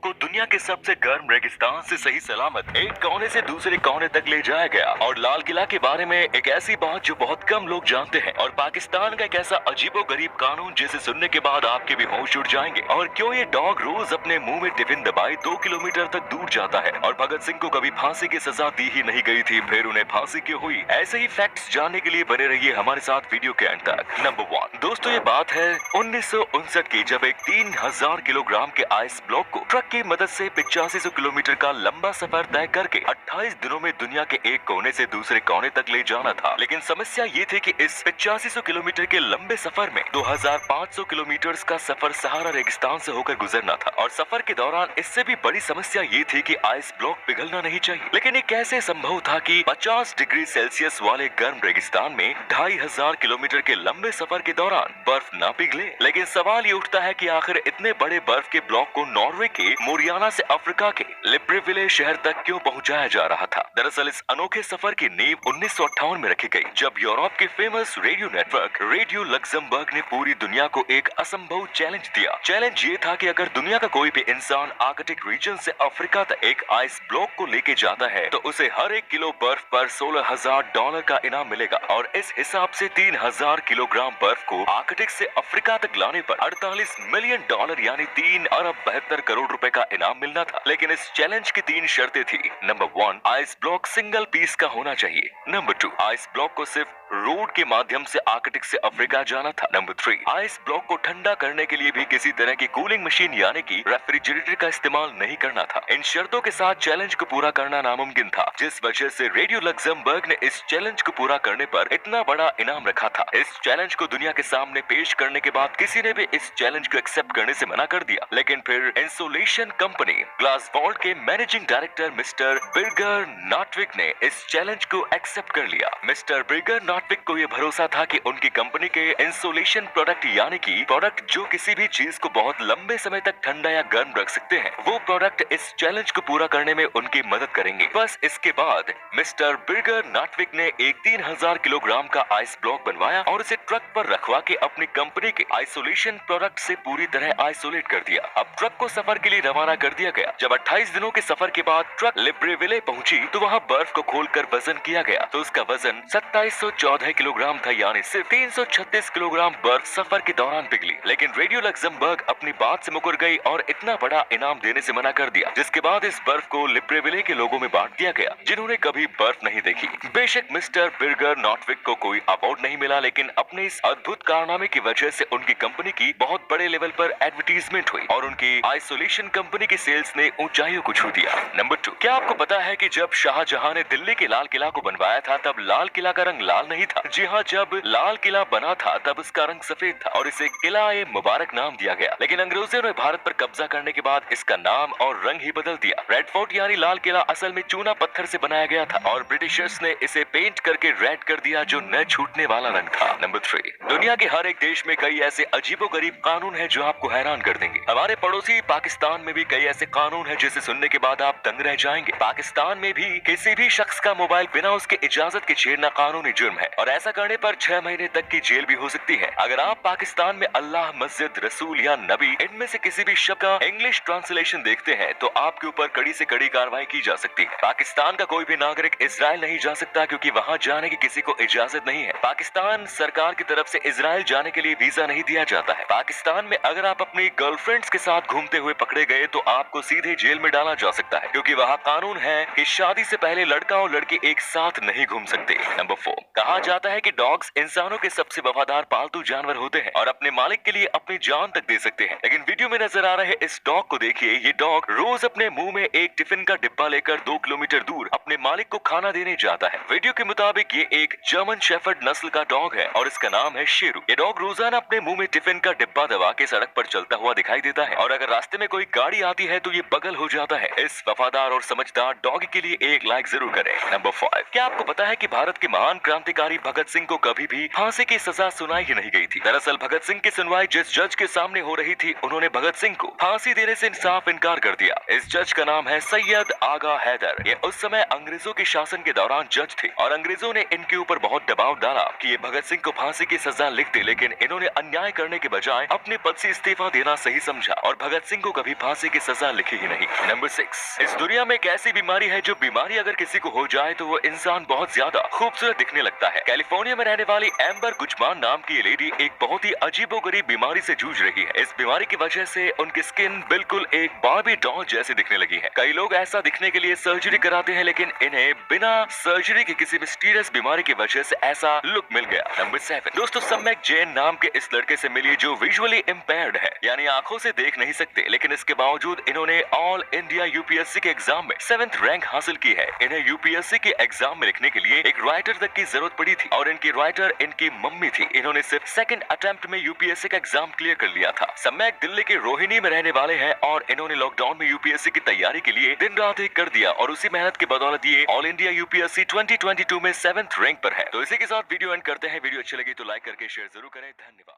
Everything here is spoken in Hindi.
को दुनिया के सबसे गर्म रेगिस्तान से सही सलामत एक कोने से दूसरे कोने तक ले जाया गया। और लाल किला के बारे में एक ऐसी बात जो बहुत कम लोग जानते हैं, और पाकिस्तान का एक ऐसा अजीबोगरीब कानून जिसे सुनने के बाद आपके भी होश उड़ जाएंगे। और क्यों ये डॉग रोज अपने मुंह में टिफिन दबाए 2 किलोमीटर तक दूर जाता है, और भगत सिंह को कभी फांसी की सजा दी ही नहीं गई थी, फिर उन्हें फांसी क्यों हुई। ऐसे ही फैक्ट्स जानने के लिए बने रहिए हमारे साथ वीडियो के अंत तक। नंबर 1 दोस्तों, ये बात है 1959 की, जब एक 3000 किलोग्राम के आइस ब्लॉक को ट्रक की मदद से 8500 किलोमीटर का लंबा सफर तय करके 28 दिनों में दुनिया के एक कोने से दूसरे कोने तक ले जाना था। लेकिन समस्या ये थी कि इस 8500 किलोमीटर के लंबे सफर में 2500 किलोमीटर का सफर सहारा रेगिस्तान से होकर गुजरना था। और सफर के दौरान इससे भी बड़ी समस्या ये थी कि आइस ब्लॉक पिघलना नहीं चाहिए। लेकिन ये कैसे संभव था कि 50 डिग्री सेल्सियस वाले गर्म रेगिस्तान में 2500 किलोमीटर के लंबे सफर के दौरान बर्फ ना पिघले। लेकिन सवाल ये उठता है कि आखिर इतने बड़े बर्फ के ब्लॉक को नॉर्वे के मोरियाना से अफ्रीका के लिब्रेविले शहर तक क्यों पहुंचाया जा रहा था। दरअसल इस अनोखे सफर की नींव 1958 में रखी गई, जब यूरोप के famous radio network radio Luxembourg ने पूरी दुनिया को एक असंभव चैलेंज दिया। चैलेंज ये था कि अगर दुनिया का कोई भी इंसान आर्कटिक रीजन से अफ्रीका तक एक आइस ब्लॉक को लेके जाता है तो उसे हर 1 किलो बर्फ पर $16,000 का इनाम मिलेगा। और इस हिसाब से 3000 किलोग्राम बर्फ को आर्कटिक से अफ्रीका तक लाने पर $48 मिलियन यानी 3 अरब 72 करोड़ रुपए का इनाम मिलना था। लेकिन इस चैलेंज की 3 शर्तें थी। Number 1, ice block single piece का होना चाहिए। नंबर 2, आइस ब्लॉक को सिर्फ रोड के माध्यम से आर्कटिक से अफ्रीका जाना था। नंबर 3, आइस ब्लॉक को ठंडा करने के लिए भी किसी तरह की कूलिंग मशीन यानी कि रेफ्रिजरेटर का इस्तेमाल नहीं करना था। इन शर्तों के साथ चैलेंज को पूरा करना नामुमकिन था, जिस वजह से रेडियो लक्समबर्ग ने इस चैलेंज को पूरा करने पर इतना बड़ा इनाम रखा था। इस चैलेंज को दुनिया के सामने पेश करने के बाद किसी ने भी इस चैलेंज को एक्सेप्ट करने से मना कर दिया। लेकिन फिर इंसुलेशन कंपनी ग्लासवॉल्ड के मैनेजिंग डायरेक्टर मिस्टर बिर्गर नॉटविक ने इस चैलेंज को एक्सेप्ट कर लिया। मिस्टर बिर्गर नॉटविक को यह भरोसा था कि उनकी कंपनी के इंसुलेशन प्रोडक्ट यानी कि प्रोडक्ट जो किसी भी चीज को बहुत लंबे समय तक ठंडा या गर्म रख सकते हैं, वो प्रोडक्ट इस चैलेंज को पूरा करने में उनकी मदद करेंगे। बस इसके बाद मिस्टर बिर्गर नॉटविक ने एक 3000 किलोग्राम का आइस ब्लॉक बनवाया और उसे ट्रक पर रखवा के अपनी कंपनी के आइसोलेशन प्रोडक्ट से पूरी तरह आइसोलेट कर दिया। अब ट्रक को सफर के लिए रवाना कर दिया गया। जब 28 दिनों के सफर के बाद ट्रक लिब्रेविले पहुंची तो वहां बर्फ को खोलकर वजन किया गया, तो उसका वजन 2714 किलोग्राम था, यानी सिर्फ 336 किलोग्राम बर्फ सफर के दौरान पिघली। लेकिन रेडियो लक्समबर्ग अपनी बात से मुकर गई और इतना बड़ा इनाम देने से मना कर दिया, जिसके बाद इस बर्फ को लिब्रेविले के लोगों में बांट दिया गया जिन्होंने कभी बर्फ नहीं देखी। बेशक मिस्टर बिर्गर नॉटविक को कोई अवार्ड नहीं मिला, लेकिन अपने इस अद्भुत कारनामे की वजह से उनकी कंपनी की बहुत बड़े लेवल पर एडवर्टीजमेंट हुई और उनकी आइसोलेशन कंपनी की सेल्स ने ऊंचाइयों को छू दिया। नंबर 2, क्या आपको पता है कि जब शाहजहां ने दिल्ली के लाल किला को बनवाया था तब लाल किला का रंग लाल नहीं था। जी हाँ, जब लाल किला बना था तब उसका रंग सफेद था और इसे किला-ए मुबारक नाम दिया गया। लेकिन अंग्रेजों ने भारत पर कब्जा करने के बाद इसका नाम और रंग ही बदल दिया। रेड फोर्ट यानी लाल किला असल में चूना पत्थर से बनाया गया था और ब्रिटिशर्स ने इसे पेंट करके रेड कर दिया, जो न छूटने वाला रंग था। नंबर 3, दुनिया के हर एक देश में कई ऐसे अजीबोगरीब कानून है जो आपको हैरान कर देंगे। हमारे पड़ोसी पाकिस्तान में भी कई ऐसे कानून है जिसे सुनने के बाद आप दंग रह जाएंगे। पाकिस्तान में भी किसी भी शख्स का मोबाइल बिना उसके इजाजत के छेड़ना कानूनी जुर्म है और ऐसा करने पर 6 महीने तक की जेल भी हो सकती है। अगर आप पाकिस्तान में अल्लाह, मस्जिद, रसूल या नबी इनमें से किसी भी शब्द का इंग्लिश ट्रांसलेशन देखते हैं तो आपके ऊपर कड़ी से कड़ी कार्रवाई की जा सकती है। पाकिस्तान का कोई भी नागरिक इजराइल नहीं जा सकता क्योंकि वहाँ जाने की किसी को इजाजत नहीं है। पाकिस्तान सरकार की तरफ से इजराइल जाने के लिए वीजा नहीं दिया जाता है। पाकिस्तान में अगर आप अपनी गर्लफ्रेंड्स के साथ घूमते हुए पकड़े गए तो आपको सीधे जेल में डाला जा सकता है, क्योंकि वहाँ कानून है कि शादी से पहले लड़का और लड़की एक साथ नहीं घूम सकते। नंबर 4, कहा जाता है कि डॉग्स इंसानों के सबसे वफादार पालतू जानवर होते हैं और अपने मालिक के लिए अपनी जान तक दे सकते हैं। लेकिन वीडियो में नजर आ रहे इस डॉग को देखिए। ये डॉग रोज अपने मुंह में एक टिफिन का डिब्बा लेकर 2 किलोमीटर दूर अपने मालिक को खाना देने जाता है। वीडियो के मुताबिक ये एक जर्मन शेफर्ड नस्ल का डॉग है और इसका नाम है शेरू। ये डॉग रोजाना अपने मुंह में टिफिन का डिब्बा दबा के सड़क पर चलता हुआ दिखाई देता है और अगर रास्ते में कोई गाड़ी आती है तो ये बगल हो जाता है। इस वफादार और समझदार डॉग के लिए एक लाइक जरूर करें। नंबर 5, क्या आपको पता है कि भारत के महान क्रांतिकारी क्रांतिकारी भगत सिंह को कभी भी फांसी की सजा सुनाई ही नहीं गई थी। दरअसल भगत सिंह की सुनवाई जिस जज के सामने हो रही थी, उन्होंने भगत सिंह को फांसी देने से साफ इनकार कर दिया। इस जज का नाम है सैयद आगा हैदर। ये उस समय अंग्रेजों के शासन के दौरान जज थे और अंग्रेजों ने इनके ऊपर बहुत दबाव डाला कि ये भगत सिंह को फांसी की सजा लिख दे, लेकिन इन्होंने अन्याय करने के बजाय अपने पद से इस्तीफा देना सही समझा और भगत सिंह को कभी फांसी की सजा लिखी ही नहीं। नंबर 6, इस दुनिया में एक ऐसी बीमारी है जो बीमारी अगर किसी को हो जाए तो वो इंसान बहुत ज्यादा खूबसूरत दिखने लगता है। कैलिफोर्निया में रहने वाली एम्बर गुजमान नाम की ये लेडी एक बहुत ही अजीबोगरीब बीमारी से जूझ रही है। इस बीमारी की वजह से उनकी स्किन बिल्कुल एक बार्बी डॉल जैसी दिखने लगी है। कई लोग ऐसा दिखने के लिए सर्जरी कराते हैं, लेकिन इन्हें बिना सर्जरी के किसी मिस्टीरियस बीमारी की वजह से ऐसा लुक मिल गया। नंबर 7, दोस्तों सम्यक जैन नाम के इस लड़के से मिलिए जो विजुअली इम्पेयर्ड है, यानी आंखों से देख नहीं सकते, लेकिन इसके बावजूद इन्होंने ऑल इंडिया यूपीएससी के एग्जाम में 7th रैंक हासिल की है। इन्हें यूपीएससी के एग्जाम में लिखने के लिए एक राइटर तक की जरूरत पड़ी थी और इनकी राइटर इनकी मम्मी थी। इन्होंने सिर्फ 2nd अटेम्प्ट में यूपीएससी का एग्जाम क्लियर कर लिया था। सम्यक दिल्ली के रोहिणी में रहने वाले हैं और इन्होंने लॉकडाउन में यूपीएससी की तैयारी के लिए दिन रात एक कर दिया और उसी मेहनत की बदौलत ये ऑल इंडिया यूपीएससी 2022 में 7th रैंक पर है। तो इसी के साथ वीडियो एंड करते हैं। वीडियो अच्छी लगी तो लाइक करके शेयर जरूर करें। धन्यवाद।